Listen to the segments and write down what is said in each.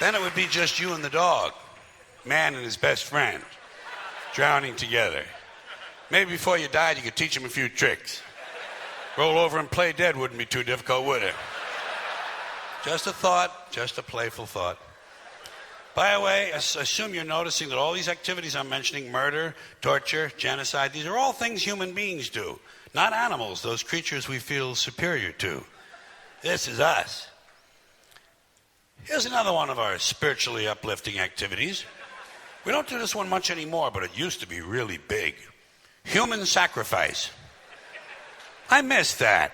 Then it would be just you and the dog, man and his best friend, drowning together. Maybe before you died, you could teach him a few tricks. Roll over and play dead wouldn't be too difficult, would it? Just a thought, just a playful thought. By the way, I assume you're noticing that all these activities I'm mentioning, murder, torture, genocide, these are all things human beings do, not animals, those creatures we feel superior to. This is us. Here's another one of our spiritually uplifting activities. We don't do this one much anymore, but it used to be really big. Human sacrifice. I miss that.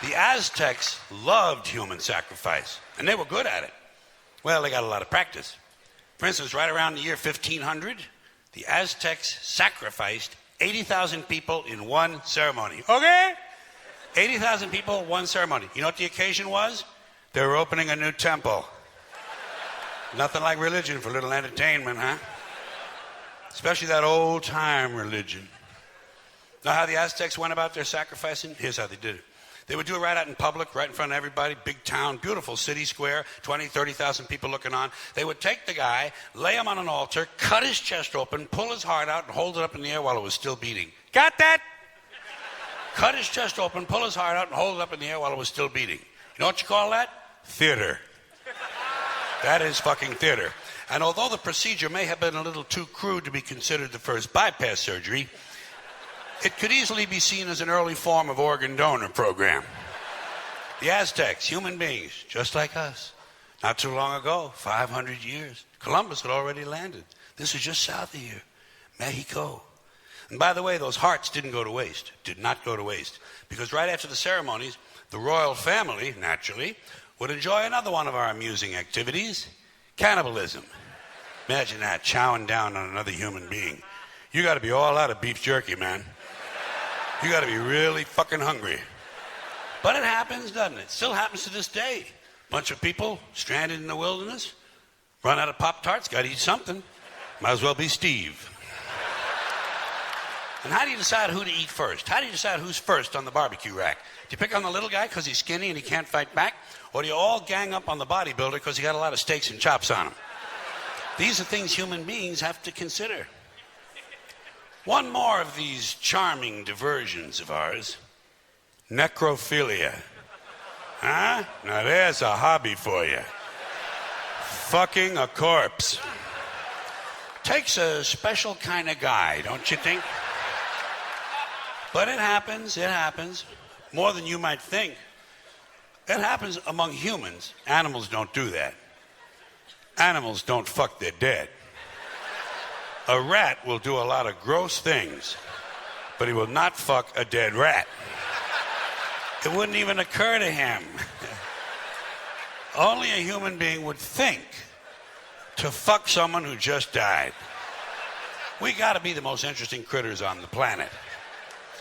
The Aztecs loved human sacrifice, and they were good at it. Well, they got a lot of practice. For instance, right around the year 1500, the Aztecs sacrificed 80,000 people in one ceremony. Okay? 80,000 people, one ceremony. You know what the occasion was? They were opening a new temple. Nothing like religion for a little entertainment, huh? Especially that old-time religion. Know how the Aztecs went about their sacrificing? Here's how they did it. They would do it right out in public, right in front of everybody, big town, beautiful city square, 20, 30,000 people looking on. They would take the guy, lay him on an altar, cut his chest open, pull his heart out, and hold it up in the air while it was still beating. Got that? Cut his chest open, pull his heart out, and hold it up in the air while it was still beating. You know what you call that? Theater. That is fucking theater. And although the procedure may have been a little too crude to be considered the first bypass surgery, it could easily be seen as an early form of organ donor program. The Aztecs, human beings, just like us. Not too long ago, 500 years, Columbus had already landed. This is just south of here, Mexico. And by the way, those hearts didn't go to waste, did not go to waste. Because right after the ceremonies, the royal family, naturally, would enjoy another one of our amusing activities, cannibalism. Imagine that, chowing down on another human being. You got to be all out of beef jerky, man. You got to be really fucking hungry. But it happens, doesn't it? Still happens to this day. Bunch of people stranded in the wilderness, run out of Pop-Tarts, got to eat something. Might as well be Steve. And how do you decide who to eat first? How do you decide who's first on the barbecue rack? Do you pick on the little guy because he's skinny and he can't fight back? Or do you all gang up on the bodybuilder because he got a lot of steaks and chops on him? These are things human beings have to consider. One more of these charming diversions of ours, necrophilia. Huh? Now there's a hobby for you. Fucking a corpse. Takes a special kind of guy, don't you think? But it happens. More than you might think. It happens among humans. Animals don't do that. Animals don't fuck their dead. A rat will do a lot of gross things, but he will not fuck a dead rat. It wouldn't even occur to him. Only a human being would think to fuck someone who just died. We got to be the most interesting critters on the planet.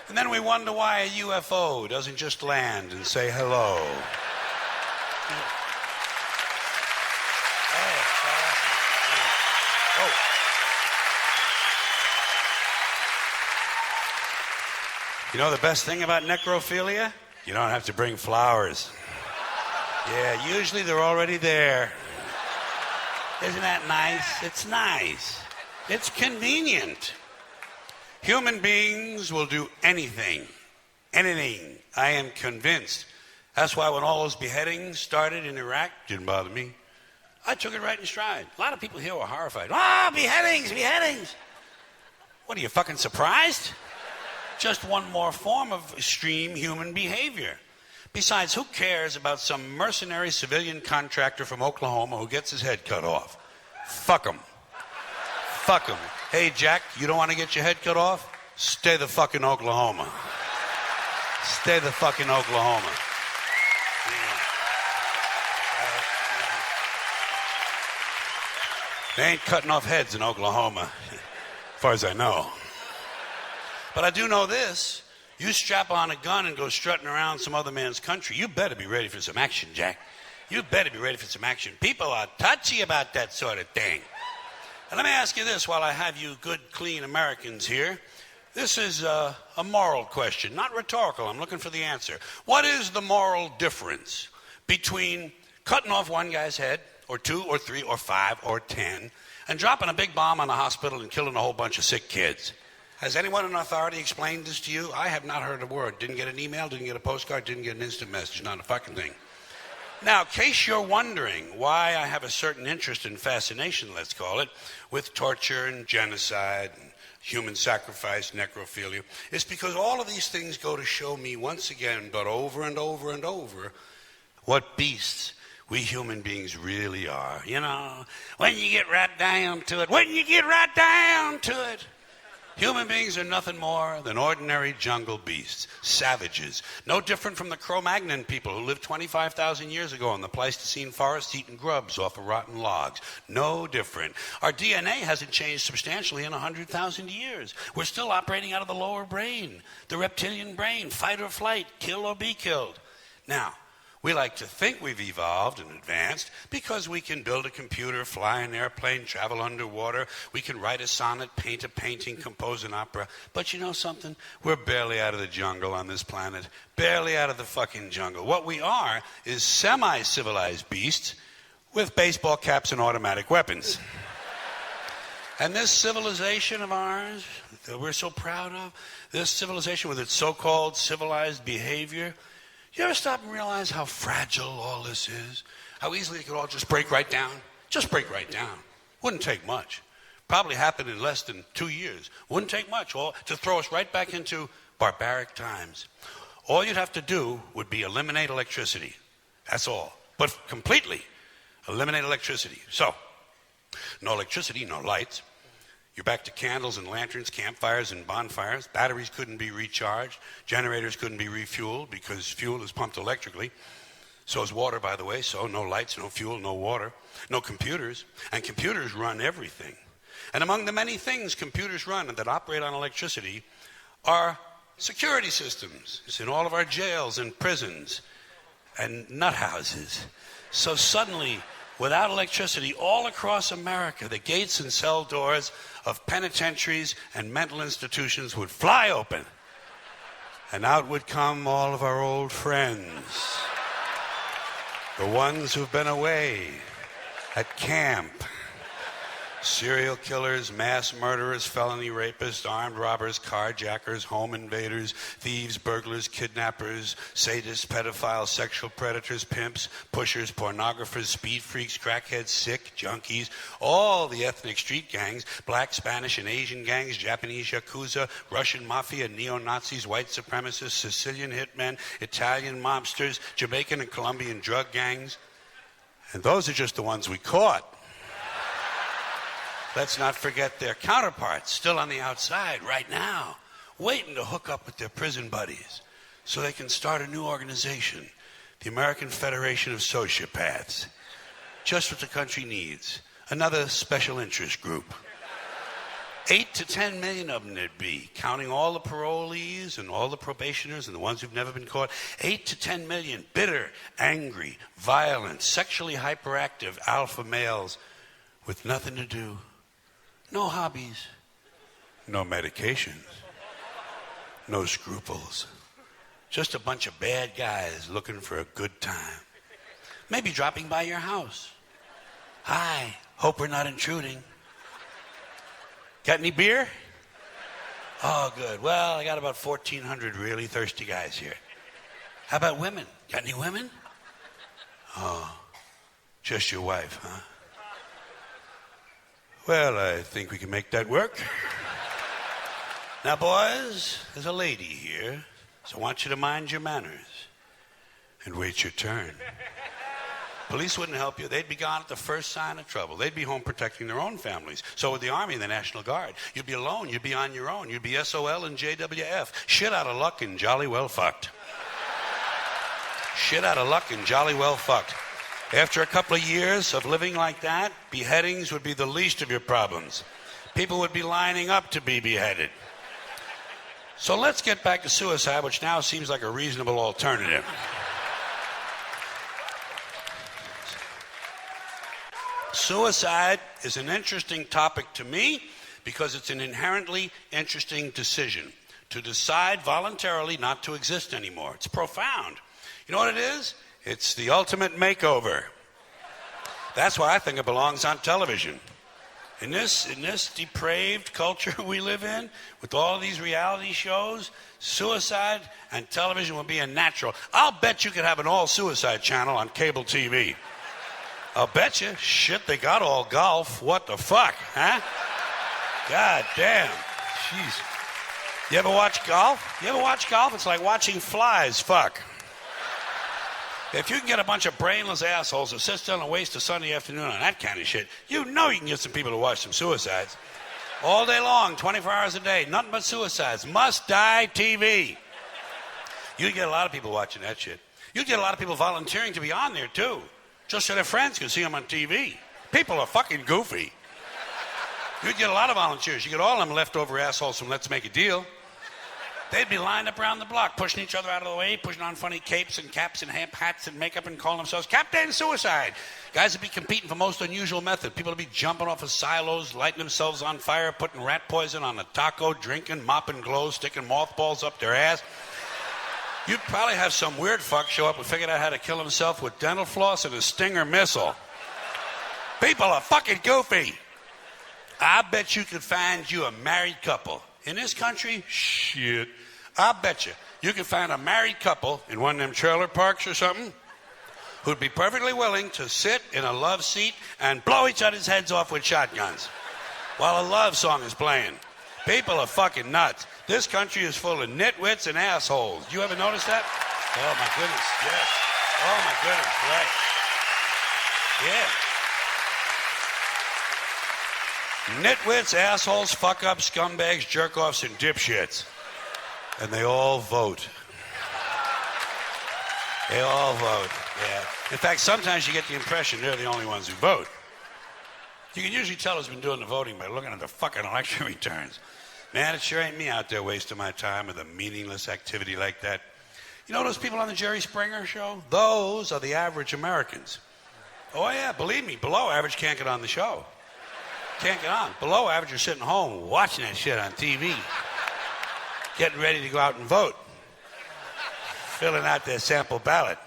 And then we wonder why a UFO doesn't just land and say hello. You know the best thing about necrophilia? You don't have to bring flowers. Yeah, usually they're already there. Isn't that nice? It's nice. It's convenient. Human beings will do anything. Anything. I am convinced. That's why when all those beheadings started in Iraq, didn't bother me. I took it right in stride. A lot of people here were horrified. Beheadings, beheadings. What, are you fucking surprised? Just one more form of extreme human behavior. Besides, who cares about some mercenary civilian contractor from Oklahoma who gets his head cut off? Fuck him. Fuck him. Hey, Jack, you don't want to get your head cut off? Stay the fuck in Oklahoma. Stay the fuck in Oklahoma. They ain't cutting off heads in Oklahoma, as far as I know. But I do know this. You strap on a gun and go strutting around some other man's country, you better be ready for some action, Jack. You better be ready for some action. People are touchy about that sort of thing. And let me ask you this while I have you good, clean Americans here. This is a moral question, not rhetorical. I'm looking for the answer. What is the moral difference between cutting off one guy's head, or 2 or 3 or 5 or 10, and dropping a big bomb on a hospital and killing a whole bunch of sick kids. Has anyone in authority explained this to you? I have not heard a word. Didn't get an email, didn't get a postcard, didn't get an instant message, not a fucking thing. Now, in case you're wondering why I have a certain interest and fascination, let's call it, with torture and genocide and human sacrifice, necrophilia, it's because all of these things go to show me once again, but over and over and over, what beasts we human beings really are. You know, when you get right down to it, human beings are nothing more than ordinary jungle beasts, savages, no different from the Cro-Magnon people who lived 25,000 years ago in the Pleistocene forest eating grubs off of rotten logs. No different. Our DNA hasn't changed substantially in 100,000 years. We're still operating out of the lower brain, the reptilian brain, fight or flight, kill or be killed. Now, we like to think we've evolved and advanced because we can build a computer, fly an airplane, travel underwater. We can write a sonnet, paint a painting, compose an opera. But you know something? We're barely out of the jungle on this planet. Barely out of the fucking jungle. What we are is semi-civilized beasts with baseball caps and automatic weapons. And this civilization of ours that we're so proud of, this civilization with its so-called civilized behavior, you ever stop and realize how fragile all this is? How easily it could all just break right down? Just break right down. Wouldn't take much. Probably happen in less than 2 years. Wouldn't take much all to throw us right back into barbaric times. All you'd have to do would be eliminate electricity. That's all. But completely eliminate electricity. So, no electricity, no lights. You're back to candles and lanterns, campfires and bonfires. Batteries couldn't be recharged. Generators couldn't be refueled because fuel is pumped electrically. So is water, by the way. So no lights, no fuel, no water. No computers. And computers run everything. And among the many things computers run that operate on electricity are security systems. It's in all of our jails and prisons and nut houses. So suddenly, without electricity, all across America, the gates and cell doors of penitentiaries and mental institutions would fly open. And out would come all of our old friends. The ones who've been away at camp. Serial killers, mass murderers, felony rapists, armed robbers, carjackers, home invaders, thieves, burglars, kidnappers, sadists, pedophiles, sexual predators, pimps, pushers, pornographers, speed freaks, crackheads, sick, junkies, all the ethnic street gangs, black, Spanish, and Asian gangs, Japanese yakuza, Russian mafia, neo-Nazis, white supremacists, Sicilian hitmen, Italian mobsters, Jamaican and Colombian drug gangs. And those are just the ones we caught. Let's not forget their counterparts still on the outside right now, waiting to hook up with their prison buddies so they can start a new organization, the American Federation of Sociopaths. Just what the country needs, another special interest group. 8 to 10 million of them there'd be, counting all the parolees and all the probationers and the ones who've never been caught. 8 to 10 million bitter, angry, violent, sexually hyperactive alpha males with nothing to do. No hobbies, no medications, no scruples. Just a bunch of bad guys looking for a good time. Maybe dropping by your house. Hi, hope we're not intruding. Got any beer? Oh, good. Well, I got about 1,400 really thirsty guys here. How about women? Got any women? Oh, just your wife, huh? Well, I think we can make that work. Now, boys, there's a lady here, so I want you to mind your manners and wait your turn. Police wouldn't help you. They'd be gone at the first sign of trouble. They'd be home protecting their own families. So would the Army and the National Guard. You'd be alone. You'd be on your own. You'd be SOL and JWF. Shit out of luck and jolly well fucked. Shit out of luck and jolly well fucked. After a couple of years of living like that, beheadings would be the least of your problems. People would be lining up to be beheaded. So let's get back to suicide, which now seems like a reasonable alternative. Suicide is an interesting topic to me because it's an inherently interesting decision. To decide voluntarily not to exist anymore. It's profound. You know what it is? It's the ultimate makeover. That's why I think it belongs on television. In this depraved culture we live in, with all these reality shows, suicide and television will be a natural. I'll bet you could have an all-suicide channel on cable TV. I'll bet you. Shit, they got all golf. What the fuck, huh? God damn. Jeez. You ever watch golf? It's like watching flies fuck. If you can get a bunch of brainless assholes to sit still and waste a Sunday afternoon on that kind of shit, you know you can get some people to watch some suicides. All day long, 24 hours a day, nothing but suicides. Must die TV. You get a lot of people watching that shit. You get a lot of people volunteering to be on there, too. Just so their friends can see them on TV. People are fucking goofy. You get a lot of volunteers. You get all of them leftover assholes from Let's Make a Deal. They'd be lined up around the block, pushing each other out of the way, pushing on funny capes and caps and hats and makeup and calling themselves Captain Suicide. Guys would be competing for most unusual method. People would be jumping off of silos, lighting themselves on fire, putting rat poison on a taco, drinking, mopping glows, sticking mothballs up their ass. You'd probably have some weird fuck show up and figure out how to kill himself with dental floss and a Stinger missile. People are fucking goofy. I bet you could find you a married couple. In this country, shit. I bet you can find a married couple in one of them trailer parks or something who'd be perfectly willing to sit in a love seat and blow each other's heads off with shotguns while a love song is playing. People are fucking nuts. This country is full of nitwits and assholes. You ever notice that? Oh, my goodness, yes. Oh, my goodness, right. Yeah. Nitwits, assholes, fuck-ups, scumbags, jerk-offs, and dipshits. And they all vote. They all vote, yeah. In fact, sometimes you get the impression they're the only ones who vote. You can usually tell who's been doing the voting by looking at the fucking election returns. Man, it sure ain't me out there wasting my time with a meaningless activity like that. You know those people on the Jerry Springer show? Those are the average Americans. Oh, yeah, believe me, below average can't get on the show. Can't get on. Below average are sitting home watching that shit on TV. Getting ready to go out and vote. Filling out their sample ballot.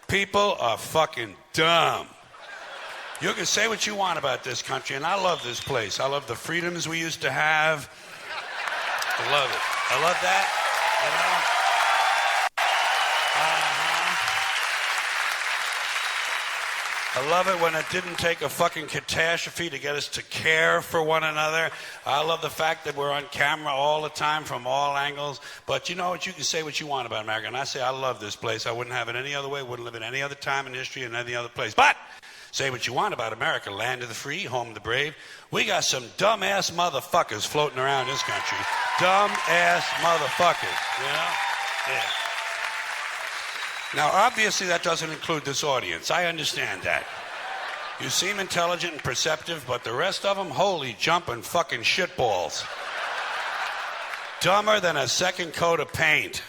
People are fucking dumb. You can say what you want about this country, and I love this place. I love the freedoms we used to have. I love it. I love that. You know? I love it when it didn't take a fucking catastrophe to get us to care for one another. I love the fact that we're on camera all the time from all angles. But you know what? You can say what you want about America. And I say I love this place. I wouldn't have it any other way. Wouldn't live in any other time in history in any other place. But say what you want about America. Land of the free, home of the brave. We got some dumb-ass motherfuckers floating around this country. Dumb-ass motherfuckers, you know? Yeah. Now, obviously, that doesn't include this audience. I understand that. You seem intelligent and perceptive, but the rest of them, holy jumping fucking shitballs. Dumber than a second coat of paint.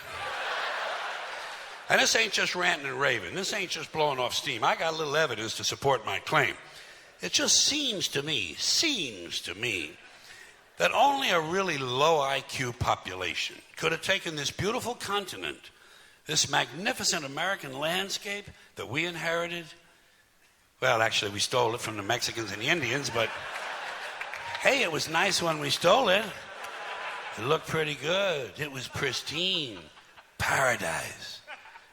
And this ain't just ranting and raving. This ain't just blowing off steam. I got a little evidence to support my claim. It just seems to me, that only a really low IQ population could have taken this beautiful continent, this magnificent American landscape that we inherited. Well, actually, we stole it from the Mexicans and the Indians, but hey, it was nice when we stole it. It looked pretty good. It was pristine. Paradise.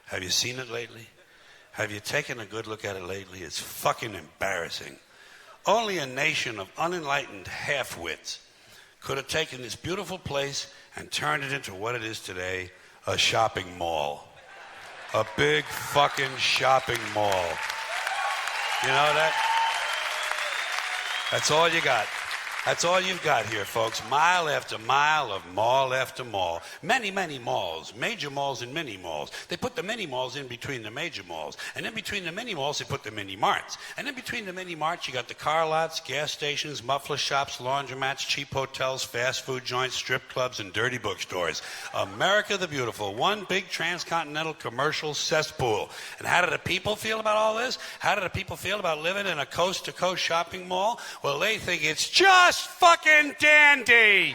Have you seen it lately? Have you taken a good look at it lately? It's fucking embarrassing. Only a nation of unenlightened half-wits could have taken this beautiful place and turned it into what it is today, a shopping mall. A big fucking shopping mall. You know that? That's all you got. That's all you've got here, folks. Mile after mile of mall after mall. Many, many malls. Major malls and mini malls. They put the mini malls in between the major malls. And in between the mini malls, they put the mini marts. And in between the mini marts, you got the car lots, gas stations, muffler shops, laundromats, cheap hotels, fast food joints, strip clubs, and dirty bookstores. America the Beautiful. One big transcontinental commercial cesspool. And how do the people feel about all this? How do the people feel about living in a coast-to-coast shopping mall? Well, they think it's just fucking dandy.